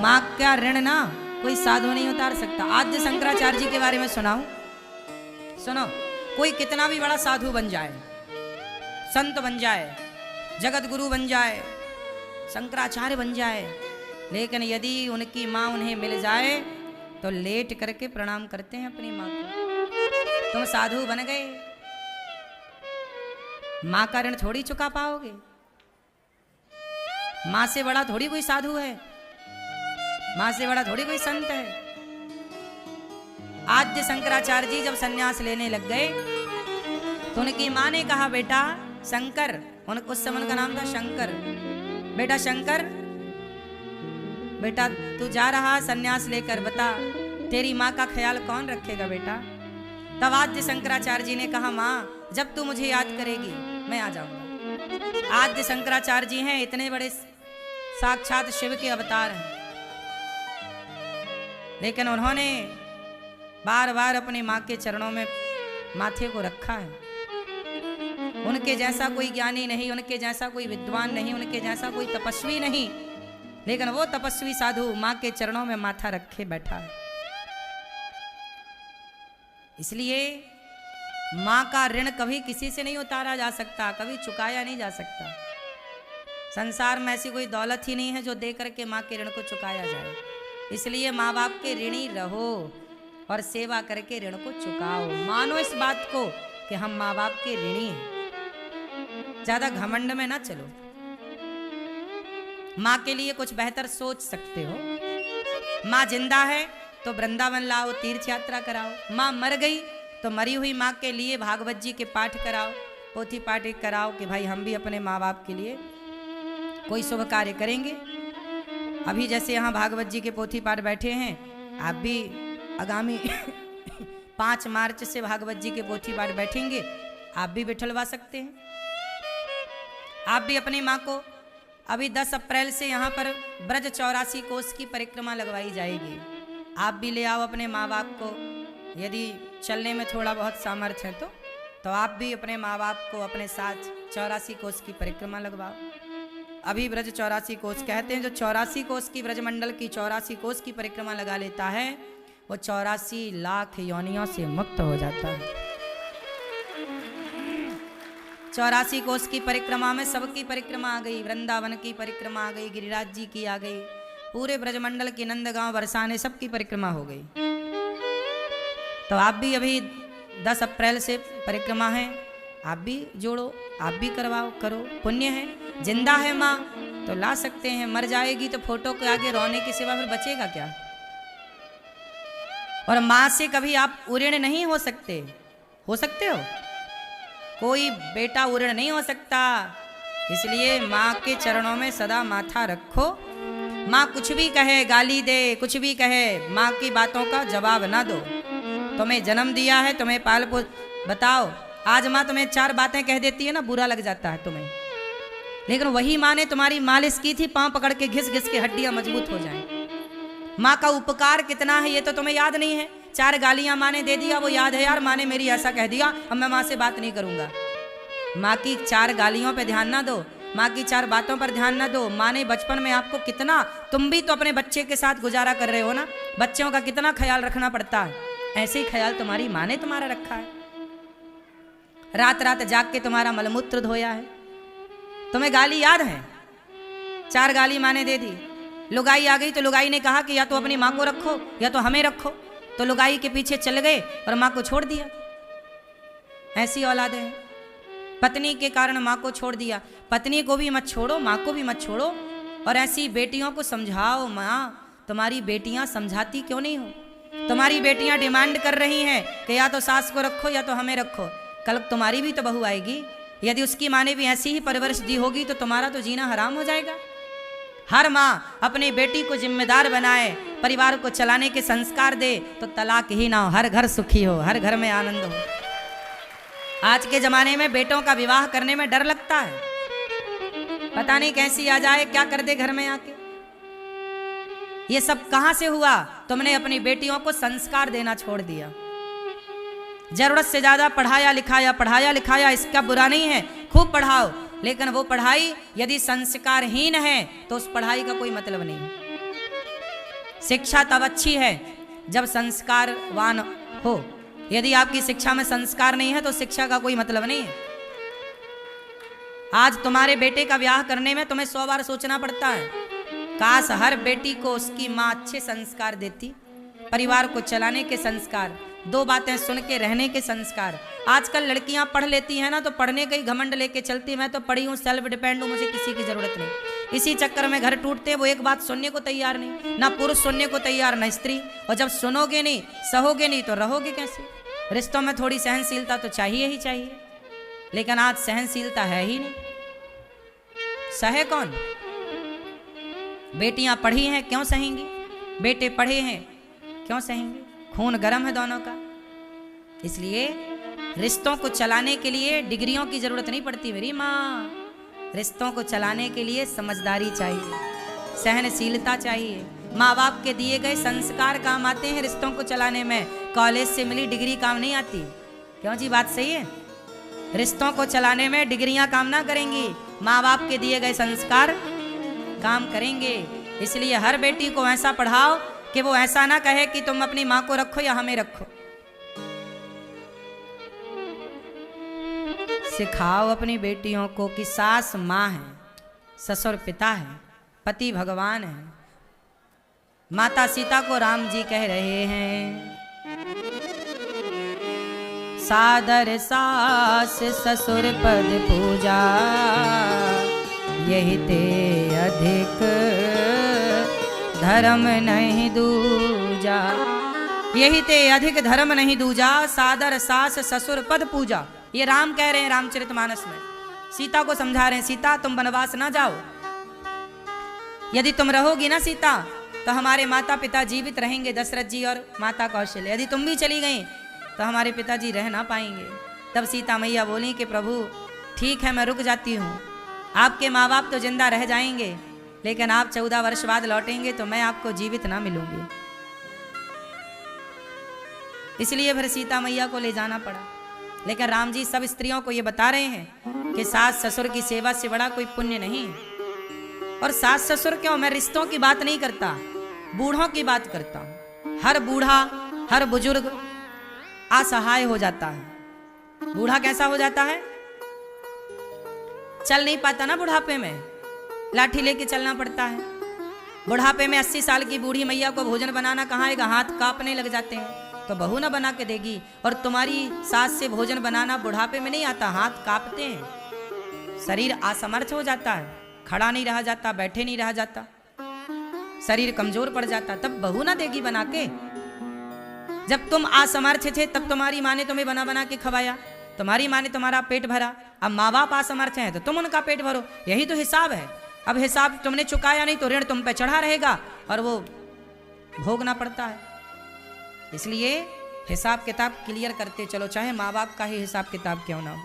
माँ का ऋण ना कोई साधु नहीं उतार सकता। आद्य शंकराचार्य जी के बारे में सुनाऊं, सुनो। कोई कितना भी बड़ा साधु बन जाए, संत बन जाए, जगत गुरु बन जाए, शंकराचार्य बन जाए, लेकिन यदि उनकी माँ उन्हें मिल जाए तो लेट करके प्रणाम करते हैं अपनी माँ को। तुम साधु बन गए, माँ का ऋण थोड़ी चुका पाओगे। माँ से बड़ा थोड़ी कोई साधु है, माँ से बड़ा थोड़ी कोई संत है। आद्य शंकराचार्य जी जब सन्यास लेने लग गए तो उनकी माँ ने कहा, बेटा शंकर, उस समय उनका नाम था शंकर, बेटा शंकर, बेटा तू जा रहा सन्यास लेकर, बता तेरी माँ का ख्याल कौन रखेगा बेटा। तब आद्य शंकराचार्य जी ने कहा, माँ जब तू मुझे याद करेगी मैं आ जाऊंगा। आद्य शंकराचार्य जी हैं इतने बड़े साक्षात शिव के अवतार हैं, लेकिन उन्होंने बार बार अपनी माँ के चरणों में माथे को रखा है। उनके जैसा कोई ज्ञानी नहीं, उनके जैसा कोई विद्वान नहीं, उनके जैसा कोई तपस्वी नहीं, लेकिन वो तपस्वी साधु माँ के चरणों में माथा रखे बैठा है। इसलिए माँ का ऋण कभी किसी से नहीं उतारा जा सकता, कभी चुकाया नहीं जा सकता। संसार में ऐसी कोई दौलत ही नहीं है जो दे करके माँ के ऋण को चुकाया जाए। इसलिए माँ बाप के ऋणी रहो और सेवा करके ऋण को चुकाओ। मानो इस बात को कि हम माँ बाप के ऋणी हैं। ज्यादा घमंड में ना चलो। माँ के लिए कुछ बेहतर सोच सकते हो। माँ जिंदा है तो वृंदावन लाओ, तीर्थ यात्रा कराओ। माँ मर गई तो मरी हुई माँ के लिए भागवत जी के पाठ कराओ, पोथी पाठ कराओ कि भाई हम भी अपने माँ बाप के लिए कोई शुभ कार्य करेंगे। अभी जैसे यहाँ भागवत जी के पोथी पाठ बैठे हैं, आप भी आगामी 5 मार्च से भागवत जी के पोथी पाठ बैठेंगे, आप भी बिठलवा सकते हैं। आप भी अपनी माँ को, अभी 10 अप्रैल से यहाँ पर ब्रज 84 कोस की परिक्रमा लगवाई जाएगी। आप भी ले आओ अपने माँ बाप को, यदि चलने में थोड़ा बहुत सामर्थ्य है तो आप भी अपने माँ बाप को अपने साथ 84 कोस की परिक्रमा लगवाओ। अभी ब्रज 84 कोस कहते हैं, जो 84 कोस की ब्रजमंडल की 84 कोस की परिक्रमा लगा लेता है वो 84 लाख योनियों से मुक्त हो जाता है। 84 कोस की परिक्रमा में सबकी परिक्रमा आ गई, वृंदावन की परिक्रमा आ गई, गिरिराज जी की आ गई, पूरे ब्रजमंडल की नंदगांव बरसाने सबकी परिक्रमा हो गई। तो आप भी अभी 10 अप्रैल से परिक्रमा है, आप भी जोड़ो, आप भी करवाओ, करो, पुण्य है। जिंदा है माँ तो ला सकते हैं, मर जाएगी तो फोटो के आगे रोने के सिवा फिर बचेगा क्या। और माँ से कभी आप उऋण नहीं हो सकते। हो सकते हो? कोई बेटा उऋण नहीं हो सकता। इसलिए माँ के चरणों में सदा माथा रखो। माँ कुछ भी कहे, गाली दे, कुछ भी कहे, माँ की बातों का जवाब ना दो। तुम्हें जन्म दिया है, तुम्हें पाल पोस, बताओ आज माँ तुम्हें 4 बातें कह देती है ना, बुरा लग जाता है तुम्हें, लेकिन वही माँ ने तुम्हारी मालिश की थी, पांव पकड़ के घिस घिस के हड्डियां मजबूत हो जाएं। माँ का उपकार कितना है ये तो तुम्हें याद नहीं है। 4 गालियां माँ ने दे दिया, वो याद है यार माँ ने मेरी ऐसा कह दिया, अब मैं माँ से बात नहीं करूंगा। माँ की 4 गालियों पे ध्यान ना दो, माँ की 4 बातों पर ध्यान ना दो। माँ ने बचपन में आपको कितना, तुम भी तो अपने बच्चे के साथ गुजारा कर रहे हो ना, बच्चों का कितना ख्याल रखना पड़ता है, ऐसे ही ख्याल तुम्हारी माँ ने तुम्हारा रखा है। रात रात जाग के तुम्हारा मलमूत्र धोया है। तुम्हें गाली याद है? 4 गाली माँ ने दे दी। लुगाई आ गई तो लुगाई ने कहा कि या तो अपनी माँ को रखो या तो हमें रखो, तो लुगाई के पीछे चल गए और माँ को छोड़ दिया। ऐसी औलादें हैं। पत्नी के कारण माँ को छोड़ दिया, पत्नी को भी मत छोड़ो, माँ को भी मत छोड़ो। और ऐसी बेटियों को समझाओ, माँ तुम्हारी बेटियां समझाती क्यों नहीं हो? तुम्हारी बेटियां डिमांड कर रही हैं कि या तो सास को रखो या तो हमें रखो। कल तुम्हारी भी तो बहू आएगी, यदि उसकी माँ ने भी ऐसी ही परवरिश दी होगी तो तुम्हारा तो जीना हराम हो जाएगा। हर माँ अपनी बेटी को जिम्मेदार बनाए, परिवार को चलाने के संस्कार दे, तो तलाक ही ना हो, हर घर सुखी हो, हर घर में आनंद हो। आज के जमाने में बेटों का विवाह करने में डर लगता है, पता नहीं कैसी आ जाए, क्या कर दे घर में आके। ये सब कहां से हुआ? तुमने अपनी बेटियों को संस्कार देना छोड़ दिया। जरूरत से ज्यादा पढ़ाया लिखाया, इसका बुरा नहीं है, खूब पढ़ाओ, लेकिन वो पढ़ाई यदि संस्कारहीन है तो उस पढ़ाई का कोई मतलब नहीं। शिक्षा तब अच्छी है जब संस्कारवान हो। यदि आपकी शिक्षा में संस्कार नहीं है तो शिक्षा का कोई मतलब नहीं है। आज तुम्हारे बेटे का ब्याह करने में तुम्हें 100 बार सोचना पड़ता है। काश हर बेटी को उसकी माँ अच्छे संस्कार देती, परिवार को चलाने के संस्कार, 2 बातें सुन के रहने के संस्कार। आजकल लड़कियां पढ़ लेती हैं ना तो पढ़ने का ही घमंड लेके चलती, मैं तो पढ़ी हूँ, सेल्फ डिपेंड हूँ, मुझे किसी की जरूरत नहीं। इसी चक्कर में घर टूटते हैं। वो एक बात सुनने को तैयार नहीं, ना पुरुष सुनने को तैयार ना स्त्री। और जब सुनोगे नहीं, सहोगे नहीं तो रहोगे कैसे? रिश्तों में थोड़ी सहनशीलता तो चाहिए ही चाहिए, लेकिन आज सहनशीलता है ही नहीं। सहे कौन? बेटियां पढ़ी हैं क्यों सहेंगी, बेटे पढ़े हैं क्यों सहेंगे? खून गर्म है दोनों का। इसलिए रिश्तों को चलाने के लिए डिग्रियों की जरूरत नहीं पड़ती मेरी माँ। रिश्तों को चलाने के लिए समझदारी चाहिए, सहनशीलता चाहिए। माँ बाप के दिए गए संस्कार काम आते हैं रिश्तों को चलाने में। कॉलेज से मिली डिग्री काम नहीं आती। क्यों जी, बात सही है? रिश्तों को चलाने में डिग्रियां काम ना करेंगी, माँ बाप के दिए गए संस्कार काम करेंगे। इसलिए हर बेटी को ऐसा पढ़ाओ कि वो ऐसा ना कहे कि तुम अपनी माँ को रखो या हमें रखो। सिखाओ अपनी बेटियों को कि सास माँ है, ससुर पिता है, पति भगवान है। माता सीता को राम जी कह रहे हैं, सादर सास ससुर पद पूजा, यही ते अधिक धर्म नहीं दूजा। यही ते अधिक धर्म नहीं दूजा, सादर सास ससुर पद पूजा। ये राम कह रहे हैं रामचरितमानस में, सीता को समझा रहे हैं, सीता तुम वनवास ना जाओ। यदि तुम रहोगी ना सीता तो हमारे माता पिता जीवित रहेंगे, दशरथ जी और माता कौशल्या। यदि तुम भी चली गई तो हमारे पिताजी रह ना पाएंगे। तब सीता मैया बोली कि प्रभु ठीक है, मैं रुक जाती हूँ, आपके माँ बाप तो जिंदा रह जाएंगे, लेकिन आप 14 वर्ष बाद लौटेंगे तो मैं आपको जीवित ना मिलूंगी। इसलिए फिर सीता मैया को ले जाना पड़ा। लेकिन राम जी सब स्त्रियों को ये बता रहे हैं कि सास ससुर की सेवा से बड़ा कोई पुण्य नहीं है। और सास ससुर क्यों, मैं रिश्तों की बात नहीं करता, बूढ़ों की बात करता हूं। हर बूढ़ा, हर बुजुर्ग असहाय हो जाता है। बूढ़ा कैसा हो जाता है? चल नहीं पाता ना बुढ़ापे में, लाठी लेके चलना पड़ता है। बुढ़ापे में 80 साल की बूढ़ी मैया को भोजन बनाना कहाँ आएगा, हाथ कांपने लग जाते हैं, तो बहू ना बना के देगी। और तुम्हारी सास से भोजन बनाना बुढ़ापे में नहीं आता, हाथ कांपते हैं, शरीर असमर्थ हो जाता है, खड़ा नहीं रहा जाता, बैठे नहीं रहा जाता, शरीर कमजोर पड़ जाता, तब बहू ना देगी बना के। जब तुम असमर्थ थे तब तुम्हारी माँ ने तुम्हें बना बना के खवाया, तुम्हारी माँ ने तुम्हारा पेट भरा। अब माँ बाप असमर्थ हैं तो तुम उनका पेट भरो, यही तो हिसाब है। अब हिसाब तुमने चुकाया नहीं तो ऋण तुम पे चढ़ा रहेगा और वो भोगना पड़ता है। इसलिए हिसाब किताब क्लियर करते चलो, चाहे माँ बाप का ही हिसाब किताब क्यों ना हो।